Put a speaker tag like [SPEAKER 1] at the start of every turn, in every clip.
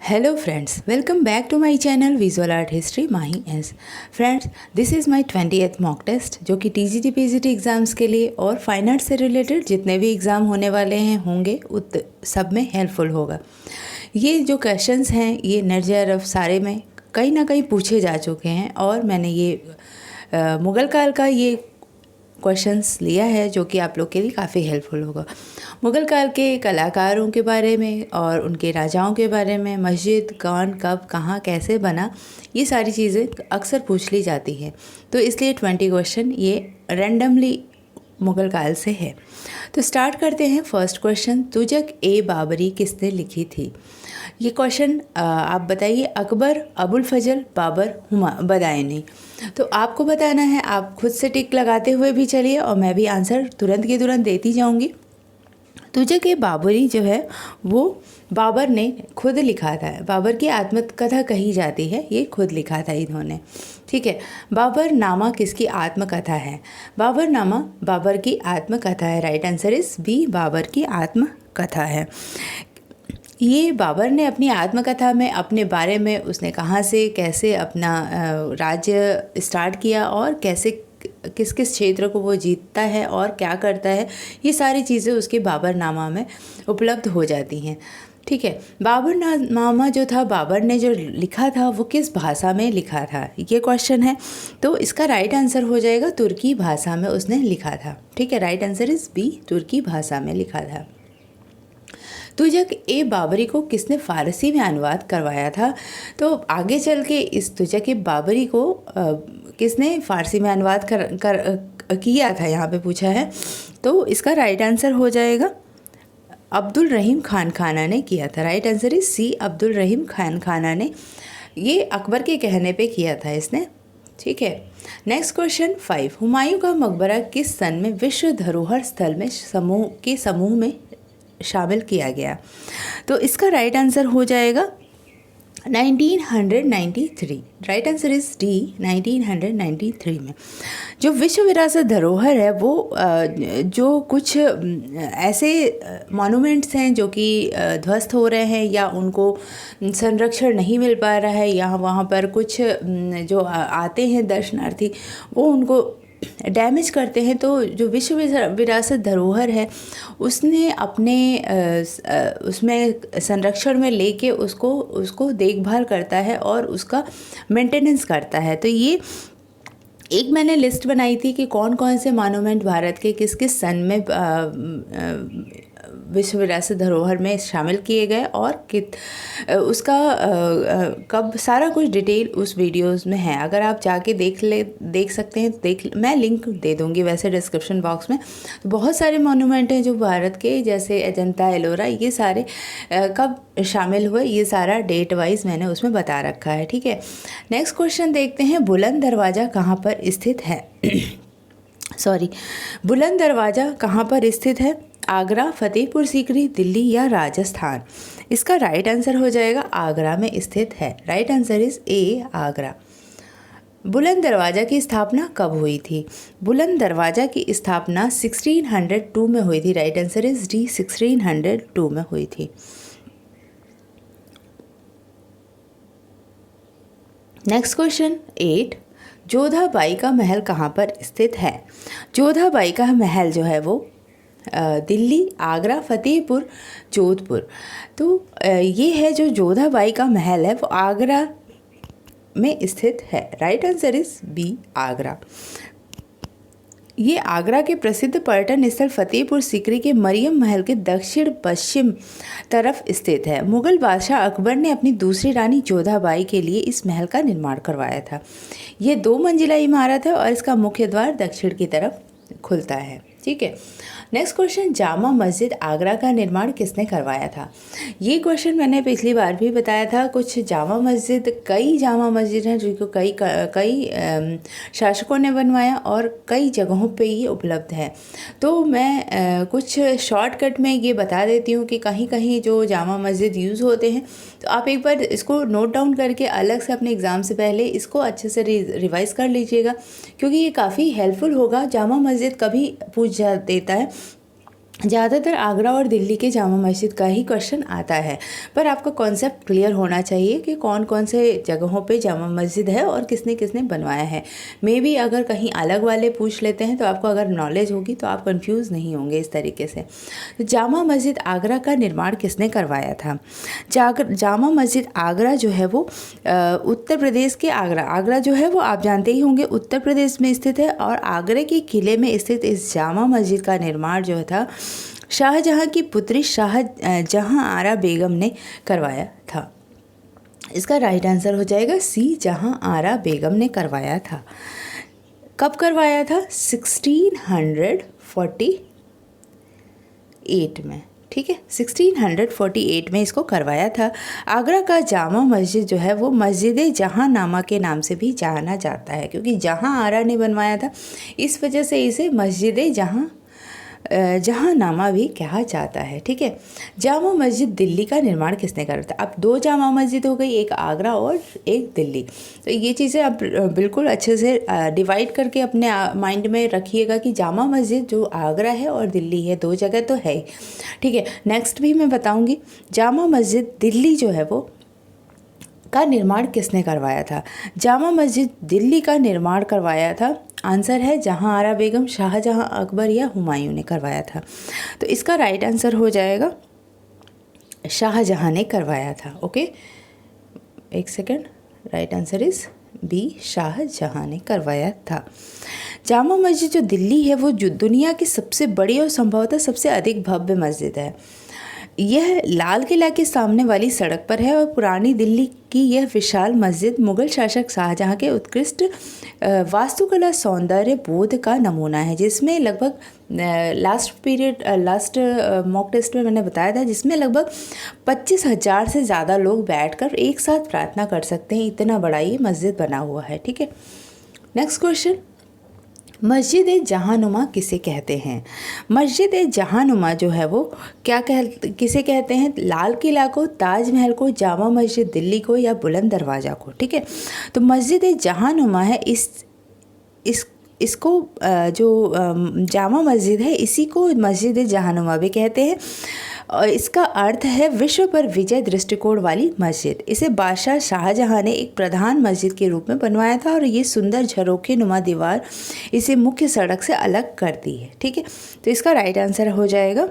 [SPEAKER 1] Hello friends, welcome back to my channel Visual Art History Mahi S. Friends, this is my 20th mock test जो कि TGT PGT exams के लिए और fine art से related जितने भी exam होने वाले हैं होंगे सब में हेल्पफुल होगा। ये जो क्वेश्चंस हैं ये नर्जर सारे में कहीं ना कहीं पूछे जा चुके हैं और मैंने ये मुग़ल काल का ये क्वेश्चंस लिया है जो कि आप लोग के लिए काफ़ी हेल्पफुल होगा। मुग़ल काल के कलाकारों के बारे में और उनके राजाओं के बारे में, मस्जिद कौन कब कहाँ कैसे बना, ये सारी चीज़ें अक्सर पूछ ली जाती हैं। तो इसलिए 20 क्वेश्चन ये रैंडमली मुग़ल काल से है। तो स्टार्ट करते हैं। फर्स्ट क्वेश्चन, तुजक ए बाबरी किसने लिखी थी? ये क्वेश्चन आप बताइए। अकबर, अबुल फजल, बाबर, बदायूनी। तो आपको बताना है, आप खुद से टिक लगाते हुए भी चलिए और मैं भी आंसर तुरंत के तुरंत देती जाऊंगी। तुजक ए बाबरी जो है वो बाबर ने खुद लिखा था। बाबर की आत्मकथा कही जाती है, ये खुद लिखा था इन्होंने। ठीक है। बाबर नामा किसकी आत्मकथा है? बाबर नामा बाबर की आत्मकथा है। Right answer is B, Babur की आत्मकथा है। ये बाबर ने अपनी आत्मकथा में अपने बारे में उसने कहाँ से कैसे अपना राज्य स्टार्ट किया और कैसे किस किस क्षेत्र को वो जीतता है और क्या करता है, ये सारी चीज़ें उसके बाबरनामा में उपलब्ध हो जाती हैं। ठीक है। बाबरनामा जो था, बाबर ने जो लिखा था वो किस भाषा में लिखा था, ये क्वेश्चन है। तो इसका राइट आंसर हो जाएगा तुर्की भाषा में उसने लिखा था। ठीक है। राइट आंसर इज़ बी, तुर्की भाषा में लिखा था। तुजक ए बाबरी को किसने फ़ारसी में अनुवाद करवाया था? तो आगे चल के इस तुजक ए बाबरी को किसने फ़ारसी में अनुवाद किया था, यहाँ पे पूछा है। तो इसका राइट आंसर हो जाएगा अब्दुल रहीम खान खाना ने किया था। Right answer is C, Abdul Rahim Khan Khana ने। ये अकबर के कहने पे किया था इसने। ठीक है। नेक्स्ट क्वेश्चन 5, हुमायूं का मकबरा किस सन में विश्व धरोहर स्थल में समूह में शामिल किया गया? तो इसका राइट आंसर हो जाएगा 1993। राइट आंसर इज डी, 1993 में। जो विश्व विरासत धरोहर है वो जो कुछ ऐसे मॉन्यूमेंट्स हैं जो कि ध्वस्त हो रहे हैं या उनको संरक्षण नहीं मिल पा रहा है, या वहाँ पर कुछ जो आते हैं दर्शनार्थी वो उनको डैमेज करते हैं, तो जो विश्व विरासत धरोहर है उसने अपने उसमें संरक्षण में लेके उसको देखभाल करता है और उसका मेंटेनेंस करता है। तो ये एक मैंने लिस्ट बनाई थी कि कौन कौन से मॉन्यूमेंट भारत के किस किस सन में विश्व विरासत धरोहर में शामिल किए गए और उसका कब, सारा कुछ डिटेल उस वीडियोस में है। अगर आप जाके देख सकते हैं, मैं लिंक दे दूँगी वैसे डिस्क्रिप्शन बॉक्स में। तो बहुत सारे मॉन्यूमेंट हैं जो भारत के, जैसे अजंता एलोरा, ये सारे कब शामिल हुए, ये सारा डेट वाइज मैंने उसमें बता रखा है। ठीक है। नेक्स्ट क्वेश्चन देखते हैं, बुलंद दरवाज़ा कहाँ पर स्थित है? बुलंद दरवाज़ा कहाँ पर स्थित है? आगरा, फतेहपुर सीकरी, दिल्ली या राजस्थान? इसका राइट आंसर हो जाएगा आगरा में स्थित है। Right answer is a, Agra. बुलंद दरवाज़ा की स्थापना कब हुई थी? बुलंद दरवाज़ा की स्थापना 1602 में हुई थी। राइट आंसर इज डी, 1602 में हुई थी। नेक्स्ट क्वेश्चन 8, जोधा बाई का महल कहाँ पर स्थित है? जोधा बाई का महल जो है वो दिल्ली, आगरा, फतेहपुर, जोधपुर। तो ये है जो जोधा बाई का महल है वो आगरा में स्थित है। Right answer is B, Agra. ये आगरा के प्रसिद्ध पर्यटन स्थल फतेहपुर सीकरी के मरियम महल के दक्षिण पश्चिम तरफ स्थित है। मुगल बादशाह अकबर ने अपनी दूसरी रानी जोधाबाई के लिए इस महल का निर्माण करवाया था। ये 2 मंजिला इमारत है और इसका मुख्य द्वार दक्षिण की तरफ खुलता है। ठीक है। नेक्स्ट क्वेश्चन, जामा मस्जिद आगरा का निर्माण किसने करवाया था? ये क्वेश्चन मैंने पिछली बार भी बताया था। कई जामा मस्जिद हैं जिनको कई शासकों ने बनवाया और कई जगहों पे ये उपलब्ध है। तो मैं कुछ शॉर्टकट में ये बता देती हूँ कि कहीं कहीं जो जामा मस्जिद यूज़ होते हैं, तो आप एक बार इसको नोट डाउन करके अलग से अपने एग्ज़ाम से पहले इसको अच्छे से रिवाइज कर लीजिएगा, क्योंकि ये काफ़ी हेल्पफुल होगा। जामा मस्जिद कभी पूछ देता है ज़्यादातर आगरा और दिल्ली के जामा मस्जिद का ही क्वेश्चन आता है, पर आपका कॉन्सेप्ट क्लियर होना चाहिए कि कौन कौन से जगहों पे जामा मस्जिद है और किसने किसने बनवाया है। मे बी अगर कहीं अलग वाले पूछ लेते हैं तो आपको अगर नॉलेज होगी तो आप कंफ्यूज नहीं होंगे इस तरीके से। तो जामा मस्जिद आगरा का निर्माण किसने करवाया था? जामा मस्जिद आगरा जो है वो उत्तर प्रदेश के आगरा जो है वो आप जानते ही होंगे उत्तर प्रदेश में स्थित है, और आगरे के किले में स्थित इस जामा मस्जिद का निर्माण जो था शाहजहां की पुत्री शाहजहां आरा बेगम ने करवाया था। इसका राइट आंसर हो जाएगा सी, जहां आरा बेगम ने करवाया था। कब करवाया था? 1648 में, ठीक है, 1648 में इसको करवाया था। आगरा का जामा मस्जिद जो है वो मस्जिद जहांनामा के नाम से भी जाना जाता है, क्योंकि जहां आरा ने बनवाया था इस वजह से इसे मस्जिद जहांनामा भी कहा जाता है, ठीक है। जामा मस्जिद दिल्ली का निर्माण किसने करा था? अब 2 जामा मस्जिद हो गई, एक आगरा और एक दिल्ली। तो ये चीज़ें आप बिल्कुल अच्छे से डिवाइड करके अपने माइंड में रखिएगा कि जामा मस्जिद जो आगरा है और दिल्ली है, 2 जगह तो है, ठीक है। नेक्स्ट भी मैं बताऊंगी। जामा मस्जिद दिल्ली जो है वो का निर्माण किसने करवाया था? जामा मस्जिद दिल्ली का निर्माण करवाया था, आंसर है जहां आरा बेगम, शाहजहां, अकबर या हुमायूं ने करवाया था। तो इसका राइट आंसर हो जाएगा शाहजहां ने करवाया था। ओके, एक second, right answer is B, Shahjahan ने करवाया था। जामा मस्जिद जो दिल्ली है वो जो दुनिया की सबसे बड़ी और संभवतः सबसे अधिक भव्य मस्जिद है। यह लाल किला के सामने वाली सड़क पर है और पुरानी दिल्ली की यह विशाल मस्जिद मुगल शासक शाहजहां के उत्कृष्ट वास्तुकला सौंदर्य बोध का नमूना है, जिसमें लगभग लास्ट मॉक टेस्ट में मैंने बताया था, जिसमें लगभग 25,000 से ज़्यादा लोग बैठकर एक साथ प्रार्थना कर सकते हैं। इतना बड़ा ये मस्जिद बना हुआ है, ठीक है। नेक्स्ट क्वेश्चन, मस्जिद जहांनुमा किसे कहते हैं? मस्जिद जहांनुमा जो है वो किसे कहते हैं? लाल किला को, ताजमहल को, जामा मस्जिद दिल्ली को या बुलंद दरवाज़ा को, ठीक है। तो मस्जिद जहांनुमा है, इसको जो जामा मस्जिद है इसी को मस्जिद जहांनुमा भी कहते हैं, और इसका अर्थ है विश्व पर विजय दृष्टिकोण वाली मस्जिद। इसे बादशाह शाहजहां ने एक प्रधान मस्जिद के रूप में बनवाया था, और ये सुंदर झरोखे नुमा दीवार इसे मुख्य सड़क से अलग करती है, ठीक है। तो इसका राइट आंसर हो जाएगा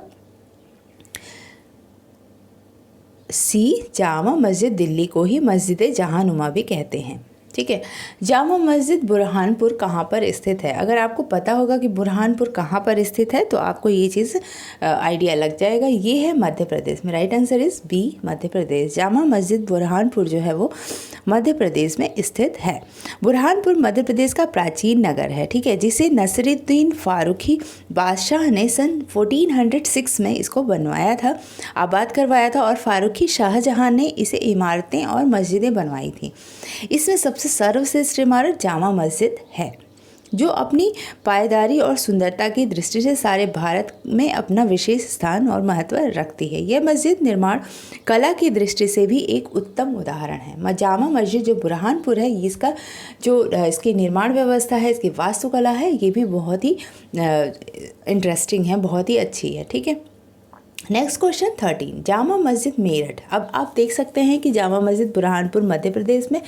[SPEAKER 1] सी, जामा मस्जिद दिल्ली को ही मस्जिद जहांनुमा भी कहते हैं, ठीक है। जामा मस्जिद बुरहानपुर कहाँ पर स्थित है? अगर आपको पता होगा कि बुरहानपुर कहाँ पर स्थित है तो आपको ये चीज़ आइडिया लग जाएगा। ये है मध्य प्रदेश में, right answer is B, Madhya Pradesh. Jama Masjid Burhanpur जो है वो मध्य प्रदेश में स्थित है। बुरहानपुर मध्य प्रदेश का प्राचीन नगर है, ठीक है, जिसे नसरुद्दीन फारूकी बादशाह ने सन 1406 में इसको बनवाया था, आबाद करवाया था, और फारूकी शाहजहां ने इसे इमारतें और मस्जिदें बनवाई थी। इसमें सबसे सर्वश्रेष्ठ इमारत जामा मस्जिद है, जो अपनी पायदारी और सुंदरता की दृष्टि से सारे भारत में अपना विशेष स्थान और महत्व रखती है। यह मस्जिद निर्माण कला की दृष्टि से भी एक उत्तम उदाहरण है। जामा मस्जिद जो बुरहानपुर है, इसका जो इसकी निर्माण व्यवस्था है, इसकी वास्तुकला है, ये भी बहुत ही इंटरेस्टिंग है, बहुत ही अच्छी है, ठीक है। Next question 13, Jama Masjid Meerut. अब आप देख सकते हैं कि जामा मस्जिद बुरहानपुर मध्य प्रदेश में,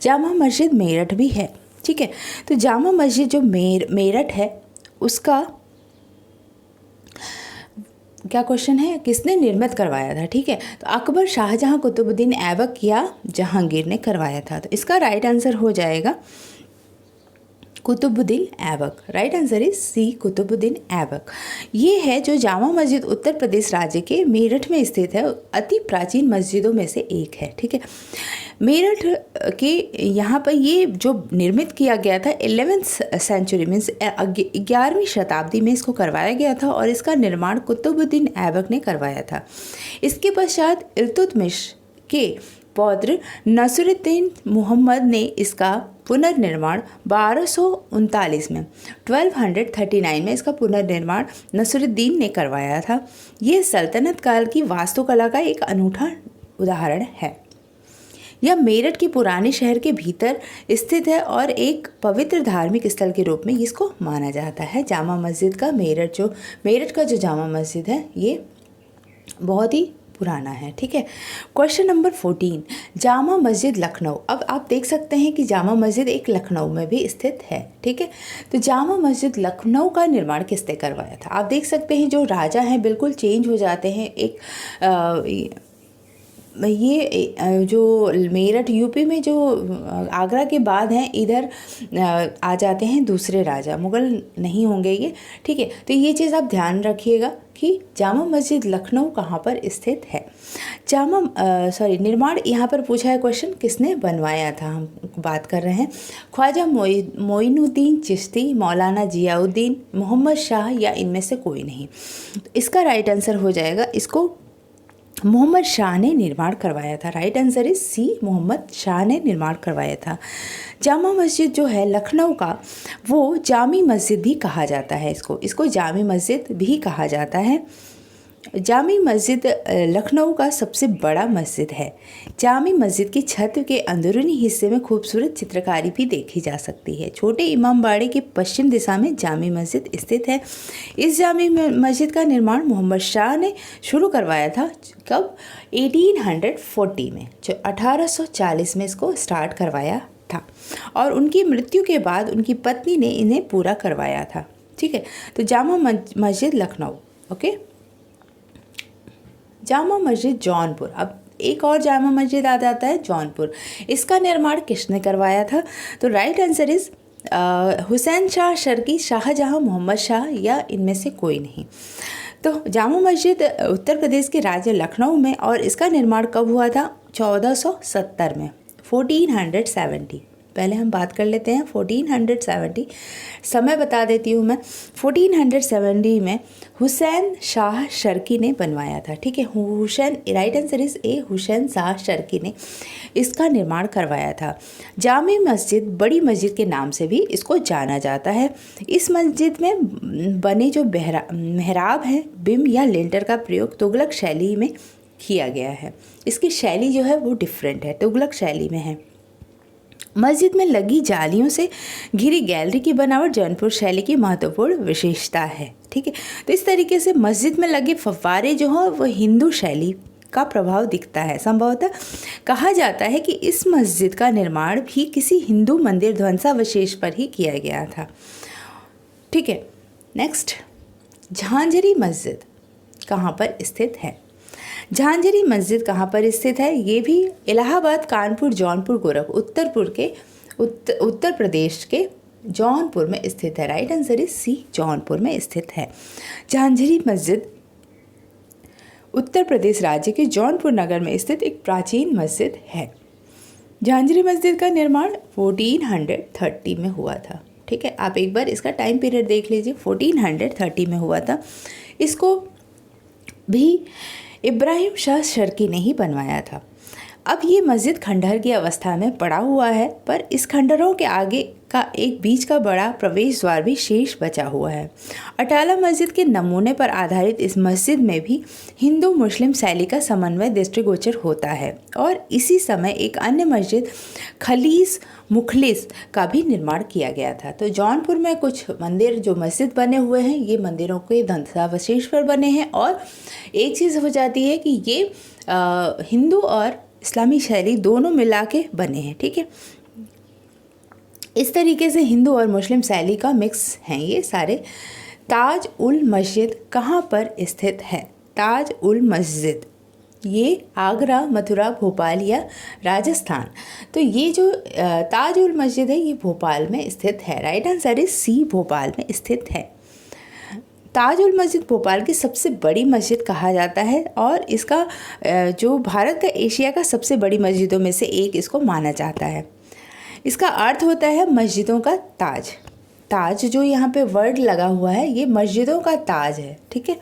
[SPEAKER 1] जामा मस्जिद मेरठ भी है, ठीक है। तो जामा मस्जिद जो मेरठ है उसका क्या क्वेश्चन है, किसने निर्मित करवाया था, ठीक है। तो अकबर, शाहजहां, कुतुबुद्दीन ऐबक या जहांगीर ने करवाया था। तो इसका राइट आंसर हो जाएगा Qutubuddin Aibak, right answer is C, Qutubuddin Aibak. ये है जो जामा मस्जिद उत्तर प्रदेश राज्य के मेरठ में स्थित है, अति प्राचीन मस्जिदों में से एक है, ठीक है। मेरठ के यहाँ पर ये जो निर्मित किया गया था 11th सेंचुरी मीन्स 11वीं शताब्दी में इसको करवाया गया था, और इसका निर्माण कुतुबुद्दीन ऐबक ने करवाया था। इसके पश्चात इल्तुतमिश के पौत्र नसरुद्दीन मोहम्मद ने इसका पुनर्निर्माण 1239 में 1239 में इसका पुनर्निर्माण नसरुद्दीन ने करवाया था। ये सल्तनत काल की वास्तुकला का एक अनूठा उदाहरण है। यह मेरठ के पुराने शहर के भीतर स्थित है और एक पवित्र धार्मिक स्थल के रूप में इसको माना जाता है। जामा मस्जिद का मेरठ का जो जामा मस्जिद है ये बहुत ही पुराना है। ठीक है। Question number 14, Jama Masjid Lucknow. अब आप देख सकते हैं कि जामा मस्जिद एक लखनऊ में भी स्थित है। ठीक है। तो जामा मस्जिद लखनऊ का निर्माण किसने करवाया था? आप देख सकते हैं जो राजा हैं बिल्कुल चेंज हो जाते हैं। ये जो मेरठ यूपी में जो आगरा के बाद हैं, इधर आ जाते हैं दूसरे राजा, मुगल नहीं होंगे ये। ठीक है। तो ये चीज़ आप ध्यान रखिएगा कि जामा मस्जिद लखनऊ कहाँ पर स्थित है। निर्माण यहाँ पर पूछा है क्वेश्चन, किसने बनवाया था? हम बात कर रहे हैं ख्वाजा मोइनुद्दीन चिश्ती, मौलाना जियाउद्दीन, मोहम्मद शाह या इनमें से कोई नहीं। इसका राइट आंसर हो जाएगा, इसको मोहम्मद शाह ने निर्माण करवाया था। Right answer is C, Mohammad Shah ने निर्माण करवाया था। जामा मस्जिद जो है लखनऊ का, वो जामी मस्जिद भी कहा जाता है। इसको जामी मस्जिद भी कहा जाता है। जामी मस्जिद लखनऊ का सबसे बड़ा मस्जिद है। जामी मस्जिद की छत के अंदरूनी हिस्से में खूबसूरत चित्रकारी भी देखी जा सकती है। छोटे इमामबाड़े के पश्चिम दिशा में जामी मस्जिद स्थित है। इस जामी मस्जिद का निर्माण मोहम्मद शाह ने शुरू करवाया था। कब? 1840 में, जो 1840 में इसको स्टार्ट करवाया था और उनकी मृत्यु के बाद उनकी पत्नी ने इन्हें पूरा करवाया था। ठीक है। तो जामा मस्जिद लखनऊ। ओके। जामा मस्जिद जौनपुर। अब एक और जामा मस्जिद आ जाता है जौनपुर। इसका निर्माण किसने करवाया था? तो right answer is Hussain Shah Sharqi, Shahjahan, Mohammad Shah या इनमें से कोई नहीं। तो जामा मस्जिद उत्तर प्रदेश के राज्य लखनऊ में, और इसका निर्माण कब हुआ था? 1470 में, 1470। पहले हम बात कर लेते हैं 1470, समय बता देती हूँ मैं। 1470 में हुसैन शाह शर्की ने बनवाया था। ठीक है। Right answer is a, Hussain Shah Sharki ने इसका निर्माण करवाया था। जामी मस्जिद बड़ी मस्जिद के नाम से भी इसको जाना जाता है। इस मस्जिद में बने जो मेहराब है, बिम या लेंटर का प्रयोग तुगलक शैली में किया गया है। इसकी शैली जो है वो डिफरेंट है, तुगलक शैली में है। मस्जिद में लगी जालियों से घिरी गैलरी की बनावट जौनपुर शैली की महत्वपूर्ण विशेषता है। ठीक है। तो इस तरीके से मस्जिद में लगे फव्वारे जो हैं वो हिंदू शैली का प्रभाव दिखता है। संभवतः कहा जाता है कि इस मस्जिद का निर्माण भी किसी हिंदू मंदिर ध्वंसावशेष पर ही किया गया था। ठीक है। नेक्स्ट, झांझरी मस्जिद कहाँ पर स्थित है? झांझरी मस्जिद कहाँ पर स्थित है? ये भी इलाहाबाद, कानपुर, जौनपुर, गोरखपुर उत्तर प्रदेश के जौनपुर में स्थित है। Right answer is C, Jaunpur में स्थित है। झांझरी मस्जिद उत्तर प्रदेश राज्य के जौनपुर नगर में स्थित एक प्राचीन मस्जिद है। झांझरी मस्जिद का निर्माण 1430 में हुआ था। ठीक है। आप एक बार इसका टाइम पीरियड देख लीजिए, 1430 में हुआ था। इसको भी इब्राहिम शाह शर्की ने ही बनवाया था। अब ये मस्जिद खंडहर की अवस्था में पड़ा हुआ है, पर इस खंडहरों के आगे का एक बीच का बड़ा प्रवेश द्वार भी शेष बचा हुआ है। अटाला मस्जिद के नमूने पर आधारित इस मस्जिद में भी हिंदू मुस्लिम शैली का समन्वय दृष्टिगोचर होता है और इसी समय एक अन्य मस्जिद खलीस मुखलिस का भी निर्माण किया गया था। तो जौनपुर में कुछ मंदिर जो मस्जिद बने हुए हैं, ये मंदिरों के ध्वंसावशेष पर बने हैं और एक चीज़ हो जाती है कि ये हिंदू और इस्लामी शैली दोनों मिला के बने हैं। ठीक है। इस तरीके से हिंदू और मुस्लिम शैली का मिक्स हैं ये सारे। ताज उल मस्जिद कहाँ पर स्थित है? ताज उल मस्जिद ये आगरा, मथुरा, भोपाल या राजस्थान। तो ये जो ताज उल मस्जिद है ये भोपाल में स्थित है। Right answer is C, Bhopal में स्थित है। ताज उल मस्जिद भोपाल की सबसे बड़ी मस्जिद कहा जाता है और इसका जो भारत का एशिया का सबसे बड़ी मस्जिदों में से एक इसको माना जाता है। इसका अर्थ होता है मस्जिदों का ताज। ताज जो यहाँ पे वर्ड लगा हुआ है ये मस्जिदों का ताज है। ठीक है।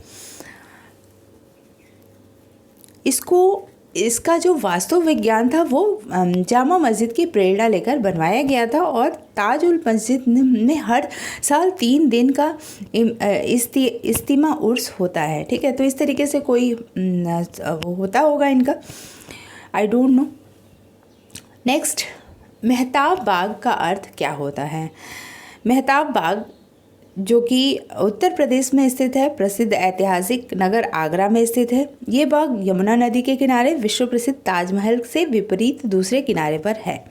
[SPEAKER 1] इसका जो वास्तु विज्ञान था वो जामा मस्जिद की प्रेरणा लेकर बनवाया गया था और ताज उल मस्जिद में हर साल 3 दिन का इस्तिमा उर्स होता है। ठीक है। तो इस तरीके से कोई वो होता होगा इनका, I don't know. Next, Mehtab Bagh का अर्थ क्या होता है? मेहताब बाग जो कि उत्तर प्रदेश में स्थित है, प्रसिद्ध ऐतिहासिक नगर आगरा में स्थित है। ये बाग यमुना नदी के किनारे विश्व प्रसिद्ध ताजमहल से विपरीत दूसरे किनारे पर है।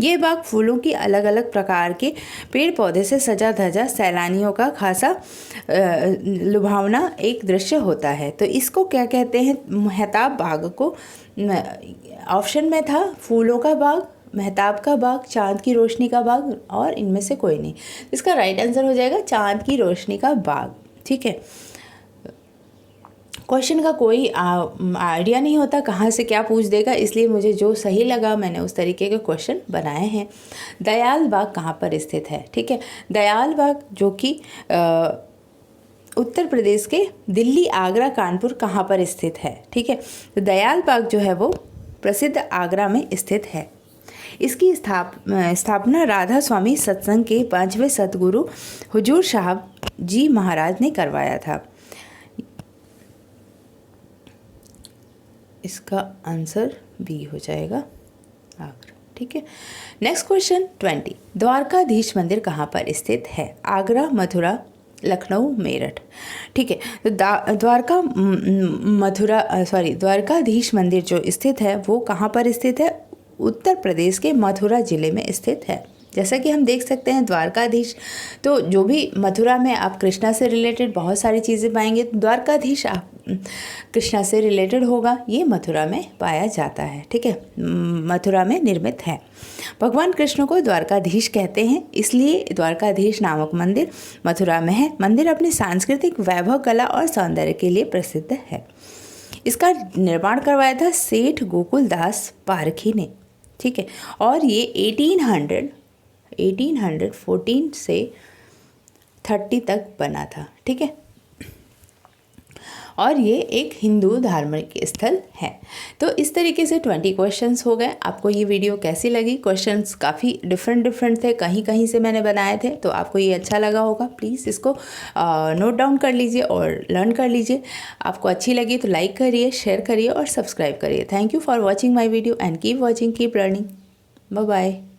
[SPEAKER 1] ये बाग फूलों की अलग अलग प्रकार के पेड़ पौधे से सजा धजा सैलानियों का खासा लुभावना एक दृश्य होता है। तो इसको क्या कहते हैं? मेहताब बाग को ऑप्शन में था फूलों का बाग, मेहताब का बाग, चांद की रोशनी का बाग और इनमें से कोई नहीं। इसका राइट आंसर हो जाएगा चांद की रोशनी का बाग। ठीक है, क्वेश्चन का कोई आइडिया नहीं होता कहाँ से क्या पूछ देगा, इसलिए मुझे जो सही लगा मैंने उस तरीके के क्वेश्चन बनाए हैं। दयाल बाग कहाँ पर स्थित है? ठीक है, दयाल बाग जो कि उत्तर प्रदेश के दिल्ली, आगरा, कानपुर कहाँ पर स्थित है? ठीक है, तो दयाल बाग जो है वो प्रसिद्ध आगरा में स्थित है। इसकी स्थापना राधा स्वामी सत्संग के 5वें सतगुरु हुजूर साहब जी महाराज ने करवाया था। इसका आंसर बी हो जाएगा आगरा। ठीक है, नेक्स्ट क्वेश्चन 20, द्वारकाधीश मंदिर कहाँ पर स्थित है? आगरा, मथुरा, लखनऊ, मेरठ। ठीक है, तो द्वारकाधीश मंदिर जो स्थित है वो कहाँ पर स्थित है? उत्तर प्रदेश के मथुरा जिले में स्थित है। जैसा कि हम देख सकते हैं द्वारकाधीश, तो जो भी मथुरा में आप कृष्णा से रिलेटेड बहुत सारी चीज़ें पाएंगे, द्वारकाधीश आप कृष्णा से रिलेटेड होगा, ये मथुरा में पाया जाता है। ठीक है, मथुरा में निर्मित है। भगवान कृष्ण को द्वारकाधीश कहते हैं, इसलिए द्वारकाधीश नामक मंदिर मथुरा में है। मंदिर अपनी सांस्कृतिक वैभव, कला और सौंदर्य के लिए प्रसिद्ध है। इसका निर्माण करवाया था सेठ गोकुल दास पारखी ने। ठीक है, और ये 1814 से 30 तक बना था। ठीक है, और ये एक हिंदू धार्मिक स्थल है। तो इस तरीके से 20 क्वेश्चंस हो गए। आपको ये वीडियो कैसी लगी? क्वेश्चंस काफ़ी डिफरेंट थे, कहीं कहीं से मैंने बनाए थे, तो आपको ये अच्छा लगा होगा। प्लीज़ इसको नोट डाउन कर लीजिए और लर्न कर लीजिए। आपको अच्छी लगी तो लाइक करिए, शेयर करिए और सब्सक्राइब करिए। Thank you for watching my video and keep watching, keep learning. Bye bye.